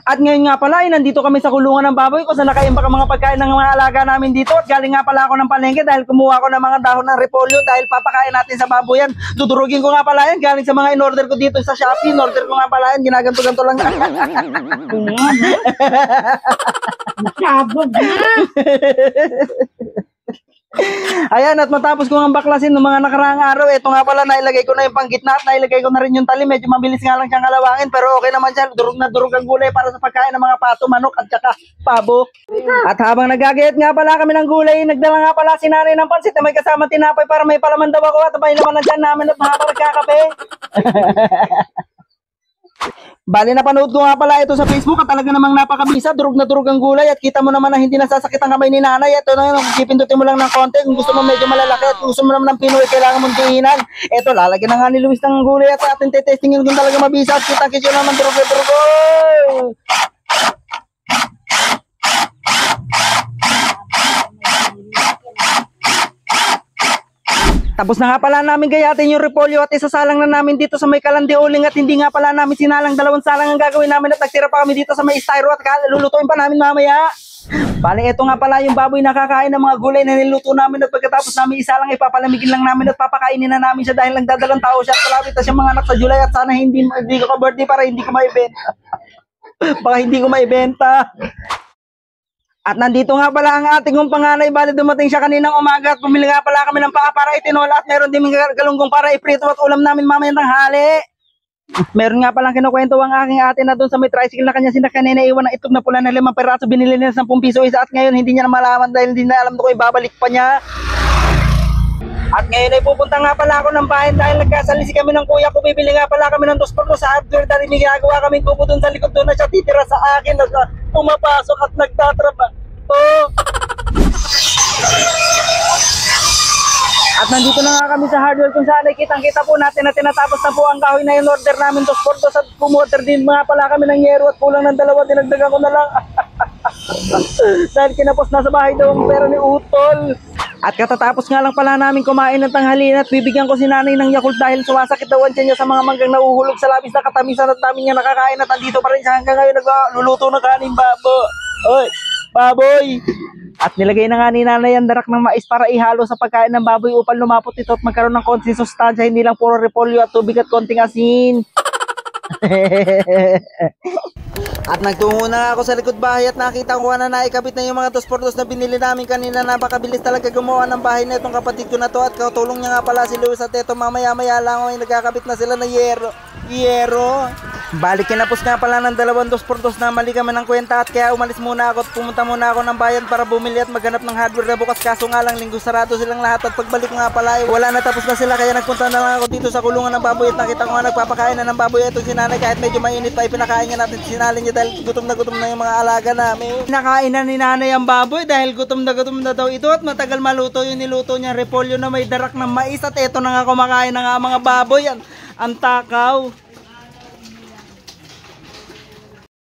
At ngayon nga pala, nandito kami sa kulungan ng baboy kung saan nakaimbak ang mga pagkain ng mga alaga namin dito. At galing nga pala ako ng palengke dahil kumuha ko ng mga dahon ng repolyo dahil papakain natin sa baboy yan. Dudurugin ko nga pala yan galing sa mga in-order ko dito sa Shopee. In-order ko nga pala yan, ginaganto-ganto lang. Masabog na. Ayan, at matapos ko nga baklasin ng mga nakaraang araw, ito nga pala, nailagay ko na yung panggitna at nailagay ko na rin yung tali. Medyo mabilis nga lang siyang kalawangin, pero okay naman siya. Durog na durog ang gulay para sa pagkain ng mga pato, manok at saka pabo. At habang nagagayat nga pala kami ng gulay, nagdala nga pala si nanay ng pansit na may kasama tinapay para may palaman daw ako at may laman na dyan namin at habang nagkakape. Bali, napanood ko nga pala ito sa Facebook at talaga namang napakabisa, durog na durog ang gulay at kita mo naman na hindi nasasakit ang kamay ni nanay. Ito na yun, pipindutin mo lang ng konti kung gusto mo medyo malalaki at kung gusto mo naman ng Pinoy, kailangan mong diinan. Ito, lalagyan na nga ni Luis ng gulay at atin testingin kung talaga mabisa at kita naman durog na durog. Tapos na nga pala namin gayatin yung repolyo at isasalang na namin dito sa may kalandeuling at hindi nga pala namin sinalang, dalawang salang ang gagawin namin at nagtira pa kami dito sa may styro at lulutuin pa namin mamaya. Bali, ito nga pala yung baboy na kakain ng mga gulay na niluto namin at pagkatapos namin isalang ipapalamigin lang namin at papakainin na namin siya dahil nagdadalang tao siya at palapit na siya mga anak sa July at sana hindi ko ka-birthday para hindi ko maibenta. Baka hindi ko maibenta. At nandito nga pala ang ating panganay. Bali, dumating siya kaninang umaga at bumili nga pala kami ng paa para itinola at meron din galunggong para iprito at ulam namin mamaya ng hali. Meron nga palang kinukwento ang aking ate na doon sa may tricycle na kanya sinakyan na iwan ng itlog na pula na 5 peraso, binili niya 10 piso isa at ngayon hindi niya na malaman dahil hindi na alam ko ibabalik pa niya. At ngayon ay pupunta nga pala ako ng bahay dahil nagkasalisi kami ng kuya ko. Bibili nga pala kami ng 2 por 2 sa hardware dahil may ginagawa kaming kubo doon sa likod, doon na siya titira sa akin at pumapasok at nagtatrabaho. At nandito na nga kami sa hardware kung saan ay kitang-kita po natin na tinatapos na po ang kahoy na yung order namin 2 por 2 at pumorder din nga pala kami ng yero at kulang ng 2, dinagdagan ko na lang. Dahil kinapos na sa bahay daw ang pera ni Utol. At katatapos nga lang pala namin kumain ng tanghalian at bibigyan ko si nanay ng Yakult dahil sumasakit daw ang tiyan niya sa mga manggang nauhulog sa labis na katamisan at dami niya nakakain at andito pa rin siya hanggang ngayon nagluluto ng kanin babo. Oy, baboy! At nilagay na nga ni nanay ang darak ng mais para ihalo sa pagkain ng baboy upang lumapot ito at magkaroon ng konting sustansya, hindi lang puro repolyo at tubig at konting asin. At nagtungo na ako sa likod bahay at nakita ko na naikabit na yung mga 2 por 2 na binili namin kanina. Napakabilis talaga gumawa ng bahay na itong kapatid ko na to at katulong niya nga pala si Luis at ito mamaya-maya lang ay nagkakabit na sila ng yero. Balik kinapos nga pala ng 2 por 2 na mali kami ng kwenta at kaya umalis muna ako at pumunta muna ako ng bayan para bumili at maghanap ng hardware na bukas, kaso nga lang linggo sarado silang lahat at pagbalik nga pala wala na, tapos na sila kaya nagpunta na lang ako dito sa kulungan ng baboy at nakita ko nga nagpapakain na ng baboy ito si nanay kahit medyo mainit pa pinakain nga natin sinalin niya dahil gutom na yung mga alaga namin. Nakain na ni nanay ang baboy dahil gutom na daw ito at matagal maluto yung niluto niya repolyo na may darak ng mais at ito na nga kumakain na nga mga baboy ang takaw.